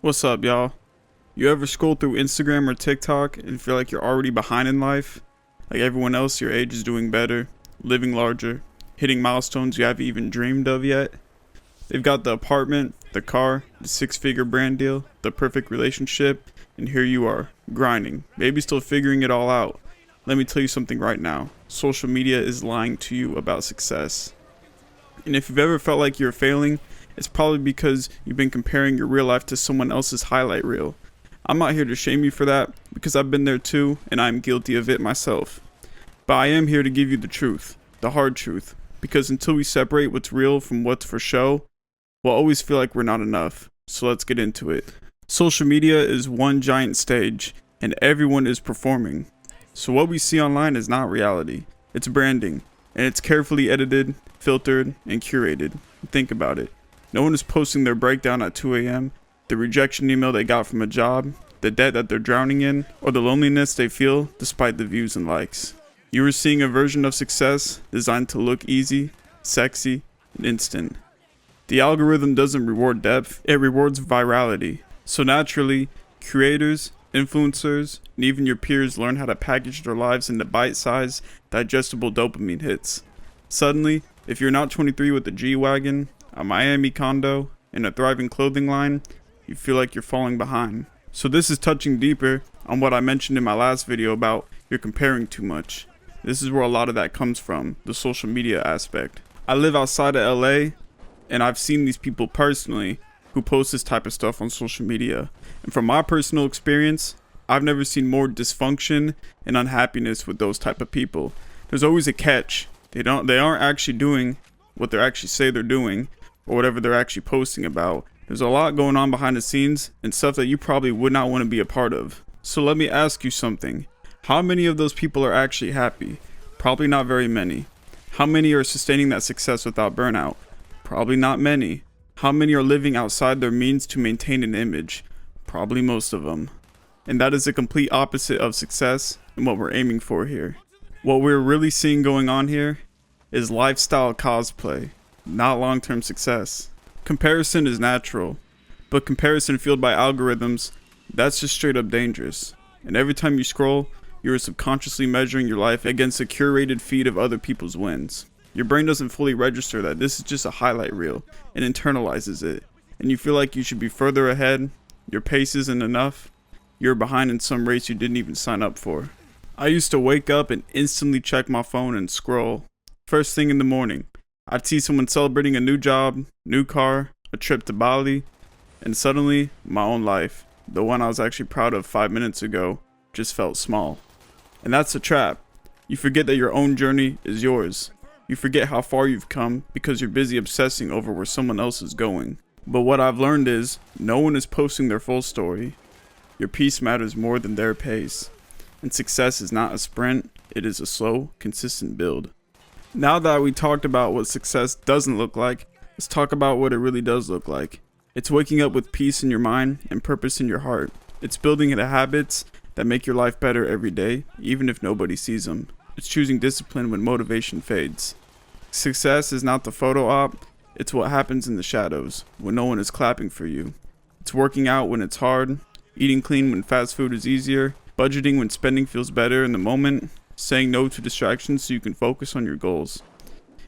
What's up, y'all? You ever scroll through Instagram or TikTok and feel like you're already behind in life? Like everyone else your age is doing better, living larger, hitting milestones you haven't even dreamed of yet? They've got the apartment, the car, the six-figure brand deal, the perfect relationship, and here you are, grinding, maybe still figuring it all out. Let me tell you something right now. Social media is lying to you about success. And if you've ever felt like you're failing, it's probably because you've been comparing your real life to someone else's highlight reel. I'm not here to shame you for that, because I've been there too, and I'm guilty of it myself. But I am here to give you the truth, the hard truth, because until we separate what's real from what's for show, we'll always feel like we're not enough. So let's get into it. Social media is one giant stage, and everyone is performing. So what we see online is not reality. It's branding, and it's carefully edited, filtered, and curated. Think about it. No one is posting their breakdown at 2 a.m., the rejection email they got from a job, the debt that they're drowning in, or the loneliness they feel despite the views and likes. You are seeing a version of success designed to look easy, sexy, and instant. The algorithm doesn't reward depth, it rewards virality. So naturally, creators, influencers, and even your peers learn how to package their lives into bite-sized, digestible dopamine hits. Suddenly, if you're not 23 with a G-Wagon, a Miami condo, and a thriving clothing line, you feel like you're falling behind. So this is touching deeper on what I mentioned in my last video about you're comparing too much. This is where a lot of that comes from, the social media aspect. I live outside of LA, and I've seen these people personally who post this type of stuff on social media. And from my personal experience, I've never seen more dysfunction and unhappiness with those type of people. There's always a catch. They aren't actually doing what they actually say they're doing, or whatever they're actually posting about. There's a lot going on behind the scenes and stuff that you probably would not want to be a part of. So let me ask you something. How many of those people are actually happy? Probably not very many. How many are sustaining that success without burnout? Probably not many. How many are living outside their means to maintain an image? Probably most of them. And that is the complete opposite of success and what we're aiming for here. What we're really seeing going on here is lifestyle cosplay, not long-term success. Comparison is natural, but comparison fueled by algorithms, that's just straight up dangerous. And every time you scroll, you're subconsciously measuring your life against a curated feed of other people's wins. Your brain doesn't fully register that this is just a highlight reel and internalizes it. And you feel like you should be further ahead, your pace isn't enough, you're behind in some race you didn't even sign up for. I used to wake up and instantly check my phone and scroll. First thing in the morning, I'd see someone celebrating a new job, new car, a trip to Bali, and suddenly, my own life, the one I was actually proud of 5 minutes ago, just felt small. And that's a trap. You forget that your own journey is yours. You forget how far you've come because you're busy obsessing over where someone else is going. But what I've learned is, no one is posting their full story. Your peace matters more than their pace. And success is not a sprint, it is a slow, consistent build. Now that we talked about what success doesn't look like, let's talk about what it really does look like. It's waking up with peace in your mind and purpose in your heart. It's building the habits that make your life better every day, even if nobody sees them. It's choosing discipline when motivation fades. Success is not the photo op, it's what happens in the shadows, when no one is clapping for you. It's working out when it's hard, eating clean when fast food is easier, budgeting when spending feels better in the moment, saying no to distractions so you can focus on your goals.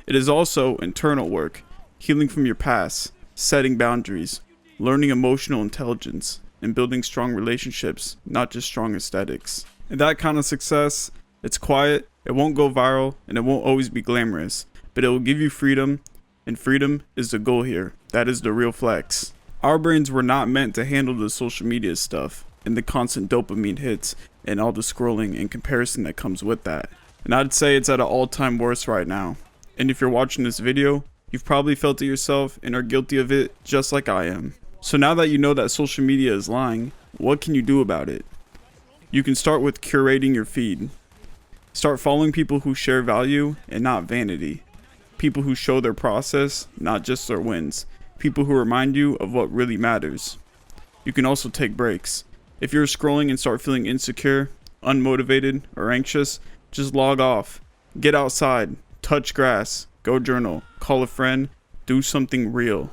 It is also internal work, healing from your past, setting boundaries, learning emotional intelligence, and building strong relationships, not just strong aesthetics. And that kind of success, it's quiet, it won't go viral, and it won't always be glamorous, but it will give you freedom, and freedom is the goal here. That is the real flex. Our brains were not meant to handle the social media stuff, and the constant dopamine hits, and all the scrolling and comparison that comes with that. And I'd say it's at an all-time worst right now. And if you're watching this video, you've probably felt it yourself and are guilty of it just like I am. So now that you know that social media is lying, what can you do about it? You can start with curating your feed. Start following people who share value and not vanity. People who show their process, not just their wins. People who remind you of what really matters. You can also take breaks. If you're scrolling and start feeling insecure, unmotivated, or anxious, just log off. Get outside, touch grass, go journal, call a friend, do something real.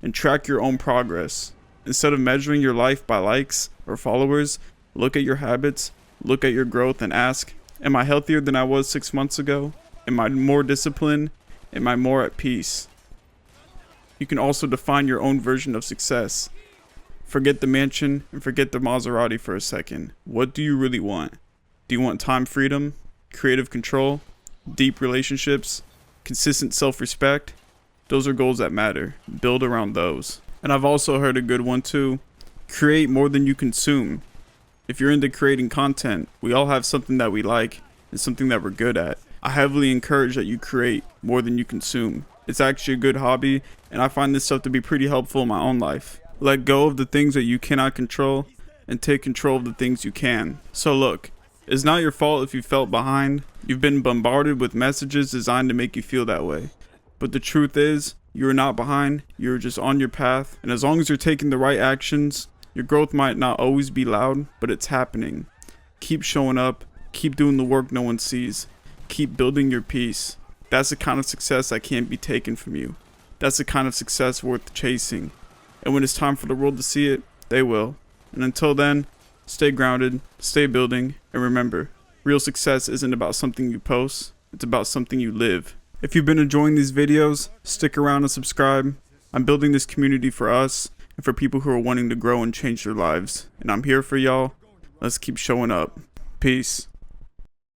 And track your own progress. Instead of measuring your life by likes or followers, look at your habits, look at your growth, and ask, am I healthier than I was 6 months ago? Am I more disciplined? Am I more at peace? You can also define your own version of success. Forget the mansion and forget the Maserati for a second. What do you really want? Do you want time freedom, creative control, deep relationships, consistent self-respect? Those are goals that matter. Build around those. And I've also heard a good one too. Create more than you consume. If you're into creating content, we all have something that we like and something that we're good at. I heavily encourage that you create more than you consume. It's actually a good hobby, and I find this stuff to be pretty helpful in my own life. Let go of the things that you cannot control and take control of the things you can. So look, it's not your fault if you felt behind. You've been bombarded with messages designed to make you feel that way. But the truth is, you're not behind, you're just on your path. And as long as you're taking the right actions, your growth might not always be loud, but it's happening. Keep showing up, keep doing the work no one sees, keep building your peace. That's the kind of success that can't be taken from you. That's the kind of success worth chasing. And when it's time for the world to see it, they will. And until then, stay grounded, stay building, and remember, real success isn't about something you post, it's about something you live. If you've been enjoying these videos, stick around and subscribe. I'm building this community for us and for people who are wanting to grow and change their lives. And I'm here for y'all. Let's keep showing up. Peace.